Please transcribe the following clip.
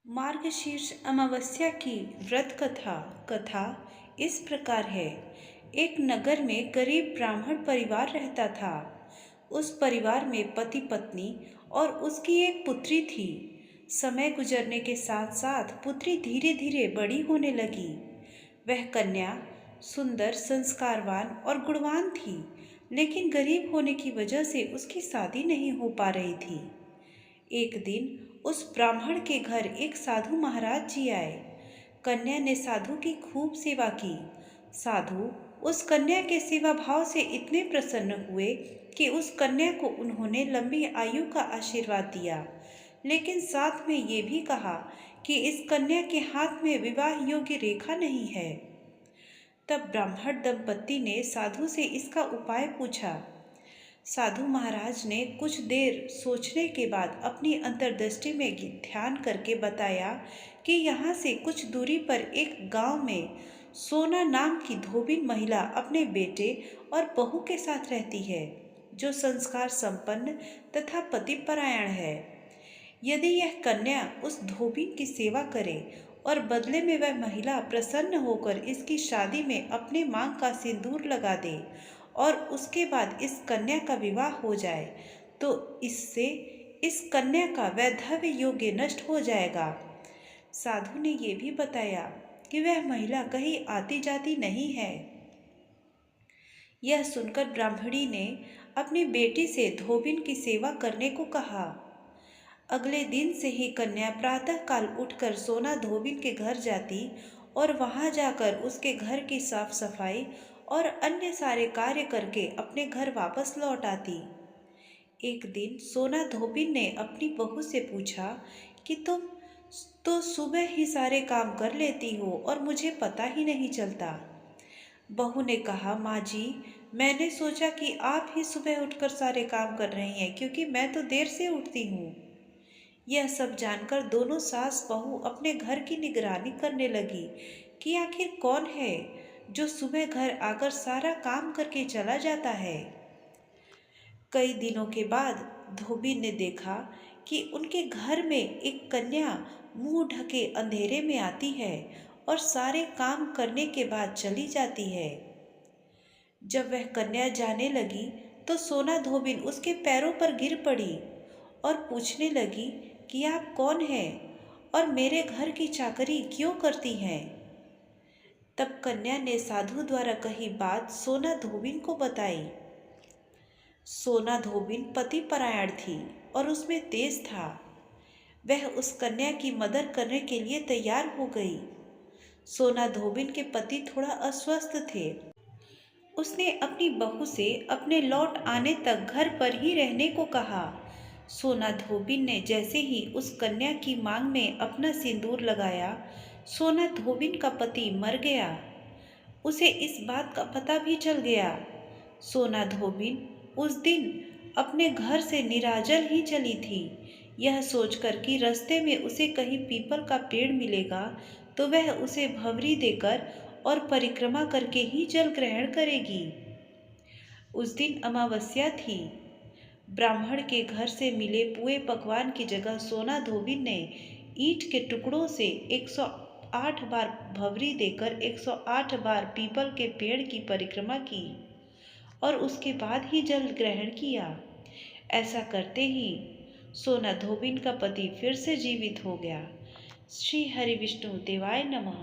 मार्गशीर्ष अमावस्या की व्रत कथा कथा इस प्रकार है। एक नगर में गरीब ब्राह्मण परिवार रहता था। उस परिवार में पति पत्नी और उसकी एक पुत्री थी। समय गुजरने के साथ साथ पुत्री धीरे धीरे बड़ी होने लगी। वह कन्या सुंदर, संस्कारवान और गुणवान थी, लेकिन गरीब होने की वजह से उसकी शादी नहीं हो पा रही थी। एक दिन उस ब्राह्मण के घर एक साधु महाराज जी आए। कन्या ने साधु की खूब सेवा की। साधु उस कन्या के सेवा भाव से इतने प्रसन्न हुए कि उस कन्या को उन्होंने लंबी आयु का आशीर्वाद दिया, लेकिन साथ में ये भी कहा कि इस कन्या के हाथ में विवाह योग्य रेखा नहीं है। तब ब्राह्मण दंपत्ति ने साधु से इसका उपाय पूछा। साधु महाराज ने कुछ देर सोचने के बाद अपनी अंतर्दृष्टि में ध्यान करके बताया कि यहाँ से कुछ दूरी पर एक गांव में सोना नाम की धोबिन महिला अपने बेटे और बहू के साथ रहती है, जो संस्कार संपन्न तथा पतिपरायण है। यदि यह कन्या उस धोबिन की सेवा करे और बदले में वह महिला प्रसन्न होकर इसकी शादी में अपने मांग का सिंदूर लगा दे और उसके बाद इस कन्या का विवाह हो जाए, तो इससे इस कन्या का वैधव्य योग्य नष्ट हो जाएगा। साधु ने यह भी बताया कि वह महिला कहीं आती जाती नहीं है। यह सुनकर ब्राह्मणी ने अपनी बेटी से धोबिन की सेवा करने को कहा। अगले दिन से ही कन्या प्रातःकाल उठकर सोना धोबिन के घर जाती और वहां जाकर उसके घर की साफ सफाई और अन्य सारे कार्य करके अपने घर वापस लौट आती। एक दिन सोना धोबिन ने अपनी बहू से पूछा कि तुम तो सुबह ही सारे काम कर लेती हो और मुझे पता ही नहीं चलता। बहू ने कहा, माँ जी, मैंने सोचा कि आप ही सुबह उठकर सारे काम कर रही हैं, क्योंकि मैं तो देर से उठती हूँ। यह सब जानकर दोनों सास बहू अपने घर की निगरानी करने लगी कि आखिर कौन है जो सुबह घर आकर सारा काम करके चला जाता है। कई दिनों के बाद धोबी ने देखा कि उनके घर में एक कन्या मुंह ढके अंधेरे में आती है और सारे काम करने के बाद चली जाती है। जब वह कन्या जाने लगी तो सोना धोबिन उसके पैरों पर गिर पड़ी और पूछने लगी कि आप कौन हैं और मेरे घर की चाकरी क्यों करती हैं। तब कन्या ने साधु द्वारा कही बात सोना धोबिन को बताई। सोना धोबिन पतिपरायण थी और उसमें तेज था। वह उस कन्या की मदद करने के लिए तैयार हो गई। सोना धोबिन के पति थोड़ा अस्वस्थ थे। उसने अपनी बहू से अपने लौट आने तक घर पर ही रहने को कहा। सोना धोबिन ने जैसे ही उस कन्या की मांग में अपना सिंदूर लगाया, सोना धोबिन का पति मर गया। उसे इस बात का पता भी चल गया। सोना धोबिन उस दिन अपने घर से निराजल ही चली थी, यह सोचकर कि रास्ते में उसे कहीं पीपल का पेड़ मिलेगा तो वह उसे भंवरी देकर और परिक्रमा करके ही जल ग्रहण करेगी। उस दिन अमावस्या थी। ब्राह्मण के घर से मिले पुए पकवान की जगह सोना धोबिन ने ईंट के टुकड़ों से 108 बार भंवरी देकर 108 बार पीपल के पेड़ की परिक्रमा की और उसके बाद ही जल ग्रहण किया। ऐसा करते ही सोना धोबिन का पति फिर से जीवित हो गया। श्री हरि विष्णु देवाय नमः।